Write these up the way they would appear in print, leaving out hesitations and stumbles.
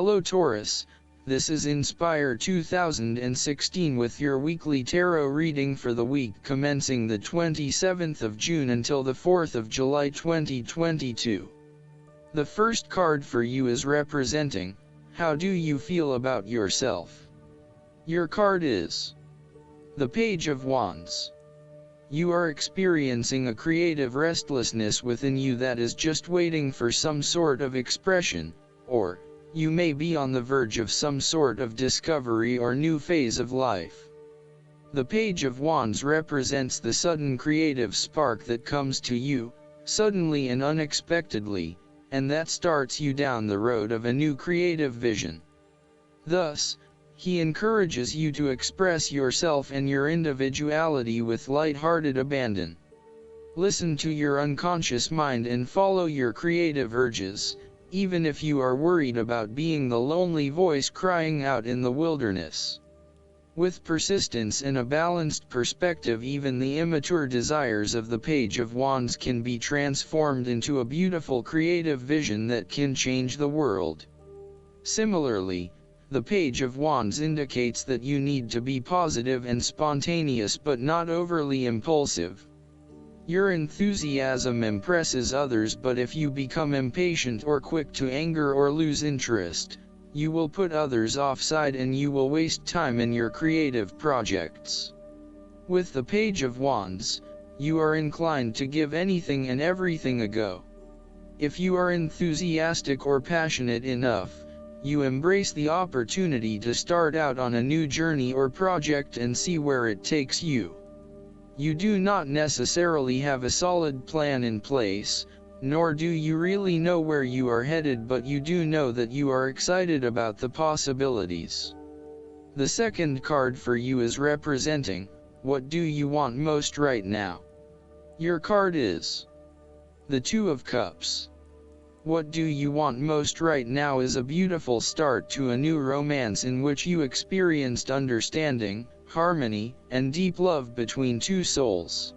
Hello Taurus, this is Inspire 2016 with your weekly tarot reading for the week commencing the 27th of June until the 4th of July 2022. The first card for you is representing, how do you feel about yourself? Your card is the Page of Wands. You are experiencing a creative restlessness within you that is just waiting for some sort of expression, or you may be on the verge of some sort of discovery or new phase of life. The Page of Wands represents the sudden creative spark that comes to you, suddenly and unexpectedly, and that starts you down the road of a new creative vision. Thus, he encourages you to express yourself and your individuality with light-hearted abandon. Listen to your unconscious mind and follow your creative urges, even if you are worried about being the lonely voice crying out in the wilderness. With persistence and a balanced perspective, even the immature desires of the Page of Wands can be transformed into a beautiful creative vision that can change the world. Similarly, the Page of Wands indicates that you need to be positive and spontaneous but not overly impulsive. Your enthusiasm impresses others, but if you become impatient or quick to anger or lose interest, you will put others offside and you will waste time in your creative projects. With the Page of Wands, you are inclined to give anything and everything a go. If you are enthusiastic or passionate enough, you embrace the opportunity to start out on a new journey or project and see where it takes you. You do not necessarily have a solid plan in place, nor do you really know where you are headed, but you do know that you are excited about the possibilities. The second card for you is representing, what do you want most right now? Your card is the Two of Cups. What do you want most right now is a beautiful start to a new romance in which you experienced understanding, harmony, and deep love between two souls.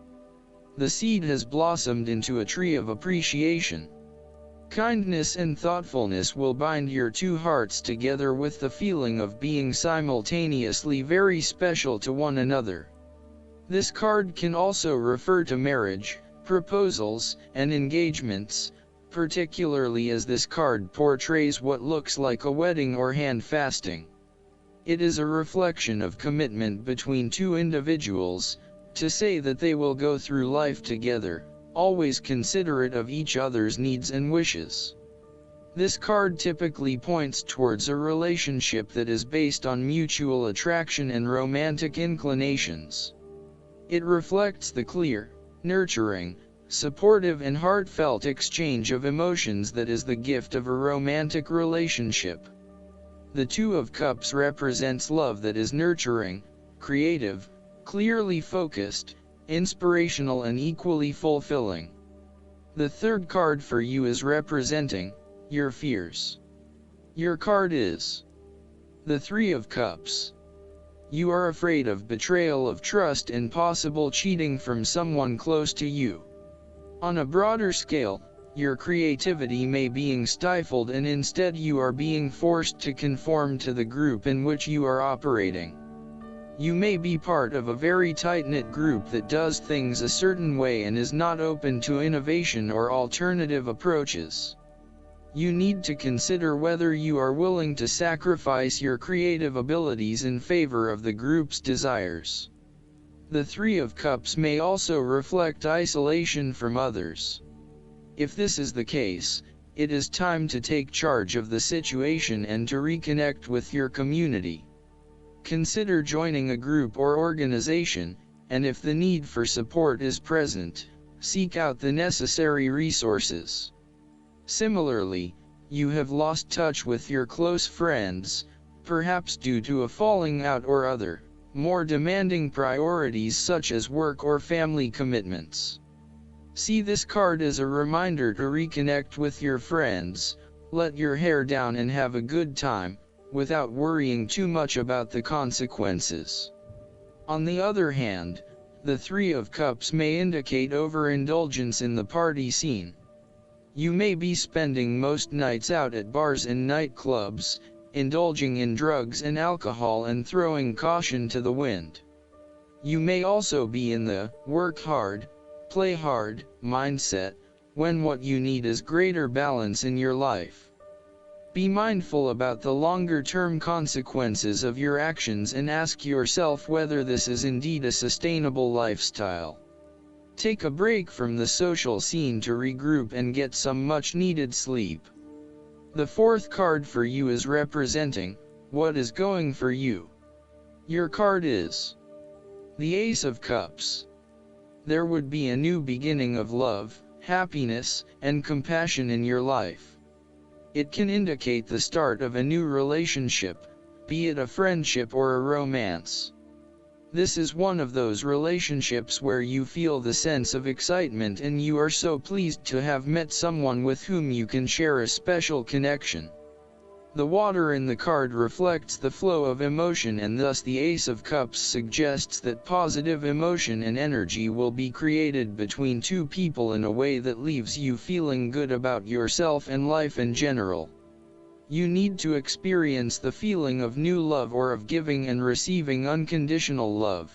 The seed has blossomed into a tree of appreciation. Kindness and thoughtfulness will bind your two hearts together with the feeling of being simultaneously very special to one another. This card can also refer to marriage, proposals, and engagements, particularly as this card portrays what looks like a wedding or hand fasting. It is a reflection of commitment between two individuals, to say that they will go through life together, always considerate of each other's needs and wishes. This card typically points towards a relationship that is based on mutual attraction and romantic inclinations. It reflects the clear, nurturing, supportive and heartfelt exchange of emotions that is the gift of a romantic relationship. The Two of Cups represents love that is nurturing, creative, clearly focused, inspirational and equally fulfilling. The third card for you is representing, your fears. Your card is the Three of Cups. You are afraid of betrayal of trust and possible cheating from someone close to you. On a broader scale, your creativity may be stifled and instead you are being forced to conform to the group in which you are operating. You may be part of a very tight-knit group that does things a certain way and is not open to innovation or alternative approaches. You need to consider whether you are willing to sacrifice your creative abilities in favor of the group's desires. The Three of Cups may also reflect isolation from others. If this is the case, it is time to take charge of the situation and to reconnect with your community. Consider joining a group or organization, and if the need for support is present, seek out the necessary resources. Similarly, you have lost touch with your close friends, perhaps due to a falling out or other, more demanding priorities such as work or family commitments. See this card as a reminder to reconnect with your friends, let your hair down and have a good time, without worrying too much about the consequences. On the other hand, the Three of Cups may indicate overindulgence in the party scene. You may be spending most nights out at bars and nightclubs, indulging in drugs and alcohol and throwing caution to the wind. You may also be in the work hard, play hard mindset, when what you need is greater balance in your life. Be mindful about the longer-term consequences of your actions and ask yourself whether this is indeed a sustainable lifestyle. Take a break from the social scene to regroup and get some much-needed sleep. The fourth card for you is representing what is going for you. Your card is the Ace of Cups. There would be a new beginning of love, happiness, and compassion in your life. It can indicate the start of a new relationship, be it a friendship or a romance. This is one of those relationships where you feel the sense of excitement and you are so pleased to have met someone with whom you can share a special connection. The water in the card reflects the flow of emotion, and thus the Ace of Cups suggests that positive emotion and energy will be created between two people in a way that leaves you feeling good about yourself and life in general. You need to experience the feeling of new love or of giving and receiving unconditional love.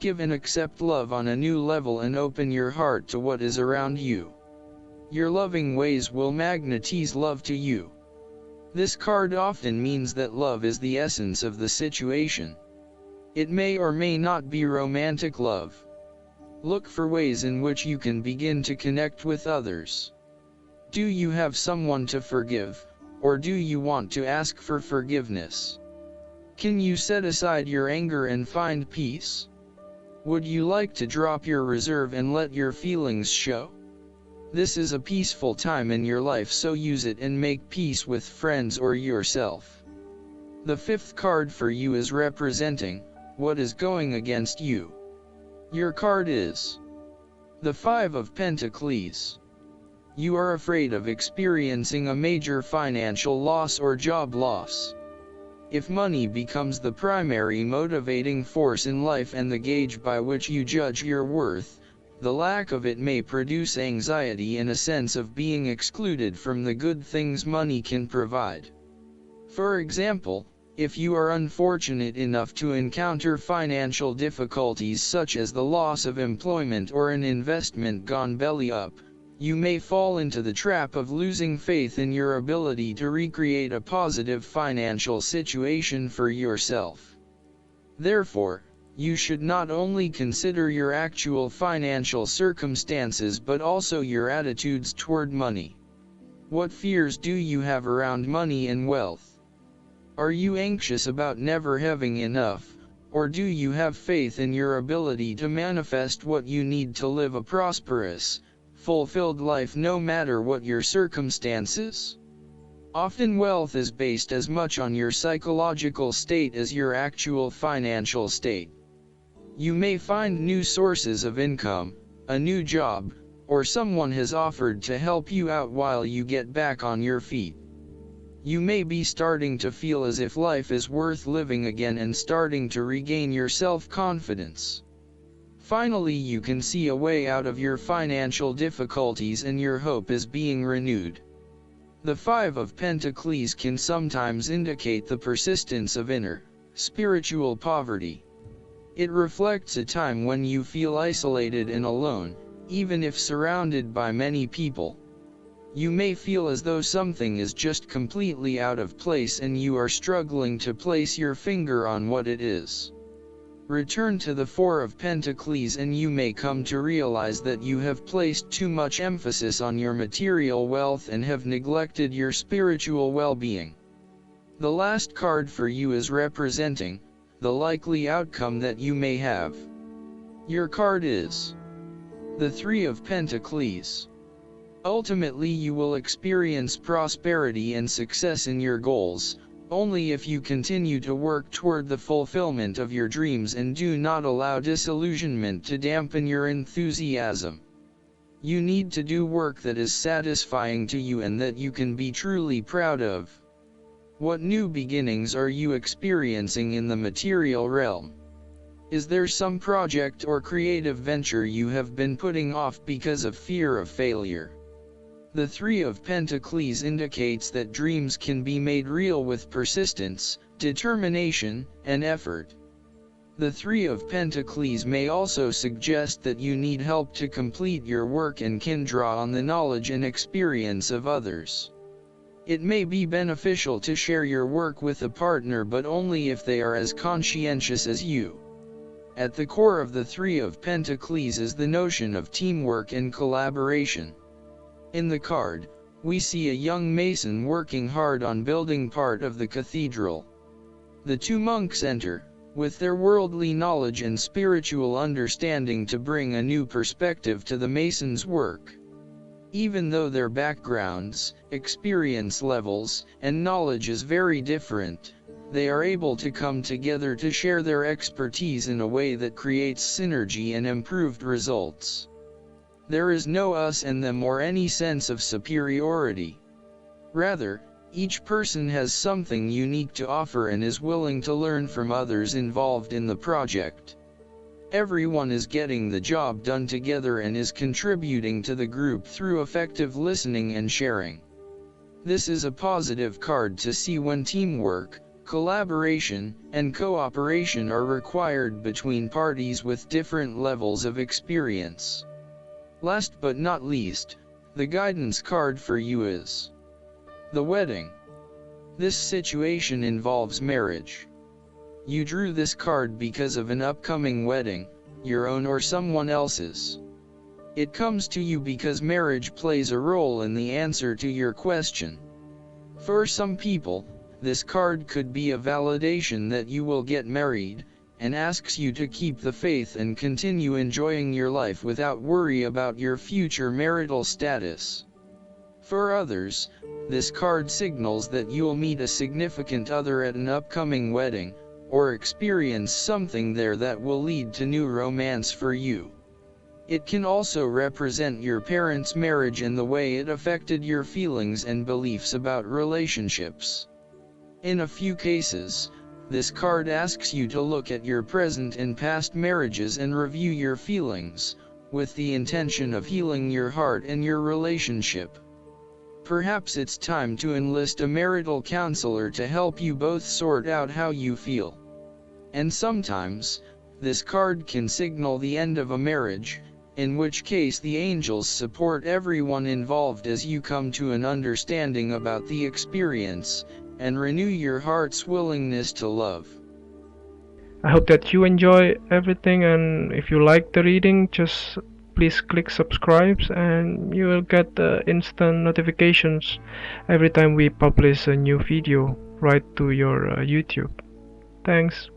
Give and accept love on a new level and open your heart to what is around you. Your loving ways will magnetize love to you. This card often means that love is the essence of the situation. It may or may not be romantic love. Look for ways in which you can begin to connect with others. Do you have someone to forgive, or do you want to ask for forgiveness? Can you set aside your anger and find peace? Would you like to drop your reserve and let your feelings show? This is a peaceful time in your life, so use it and make peace with friends or yourself. The fifth card for you is representing what is going against you. Your card is the Five of Pentacles. You are afraid of experiencing a major financial loss or job loss. If money becomes the primary motivating force in life and the gauge by which you judge your worth, the lack of it may produce anxiety and a sense of being excluded from the good things money can provide. For example, if you are unfortunate enough to encounter financial difficulties such as the loss of employment or an investment gone belly up, you may fall into the trap of losing faith in your ability to recreate a positive financial situation for yourself. Therefore, you should not only consider your actual financial circumstances but also your attitudes toward money. What fears do you have around money and wealth? Are you anxious about never having enough, or do you have faith in your ability to manifest what you need to live a prosperous, fulfilled life no matter what your circumstances? Often wealth is based as much on your psychological state as your actual financial state. You may find new sources of income, a new job, or someone has offered to help you out while you get back on your feet. You may be starting to feel as if life is worth living again and starting to regain your self-confidence. Finally, you can see a way out of your financial difficulties and your hope is being renewed. The Five of Pentacles can sometimes indicate the persistence of inner, spiritual poverty. It reflects a time when you feel isolated and alone, even if surrounded by many people. You may feel as though something is just completely out of place and you are struggling to place your finger on what it is. Return to the Four of Pentacles and you may come to realize that you have placed too much emphasis on your material wealth and have neglected your spiritual well-being. The last card for you is representing the likely outcome that you may have. Your card is the Three of Pentacles. Ultimately, you will experience prosperity and success in your goals, only if you continue to work toward the fulfillment of your dreams and do not allow disillusionment to dampen your enthusiasm. You need to do work that is satisfying to you and that you can be truly proud of. What new beginnings are you experiencing in the material realm? Is there some project or creative venture you have been putting off because of fear of failure? The Three of Pentacles indicates that dreams can be made real with persistence, determination, and effort. The Three of Pentacles may also suggest that you need help to complete your work and can draw on the knowledge and experience of others. It may be beneficial to share your work with a partner, but only if they are as conscientious as you. At the core of the Three of Pentacles is the notion of teamwork and collaboration. In the card, we see a young mason working hard on building part of the cathedral. The two monks enter, with their worldly knowledge and spiritual understanding to bring a new perspective to the mason's work. Even though their backgrounds, experience levels, and knowledge is very different, they are able to come together to share their expertise in a way that creates synergy and improved results. There is no us and them or any sense of superiority. Rather, each person has something unique to offer and is willing to learn from others involved in the project. Everyone is getting the job done together and is contributing to the group through effective listening and sharing. This is a positive card to see when teamwork, collaboration, and cooperation are required between parties with different levels of experience. Last but not least, the guidance card for you is the wedding. This situation involves marriage. You drew this card because of an upcoming wedding, your own or someone else's. It comes to you because marriage plays a role in the answer to your question. For some people, this card could be a validation that you will get married, and asks you to keep the faith and continue enjoying your life without worry about your future marital status. For others, this card signals that you'll meet a significant other at an upcoming wedding, or experience something there that will lead to new romance for you. It can also represent your parents' marriage and the way it affected your feelings and beliefs about relationships. In a few cases, this card asks you to look at your present and past marriages and review your feelings, with the intention of healing your heart and your relationship. Perhaps it's time to enlist a marital counselor to help you both sort out how you feel. And sometimes, this card can signal the end of a marriage, in which case the angels support everyone involved as you come to an understanding about the experience, and renew your heart's willingness to love. I hope that you enjoy everything, and if you like the reading, just please click subscribe and you will get instant notifications every time we publish a new video right to your YouTube. Thanks.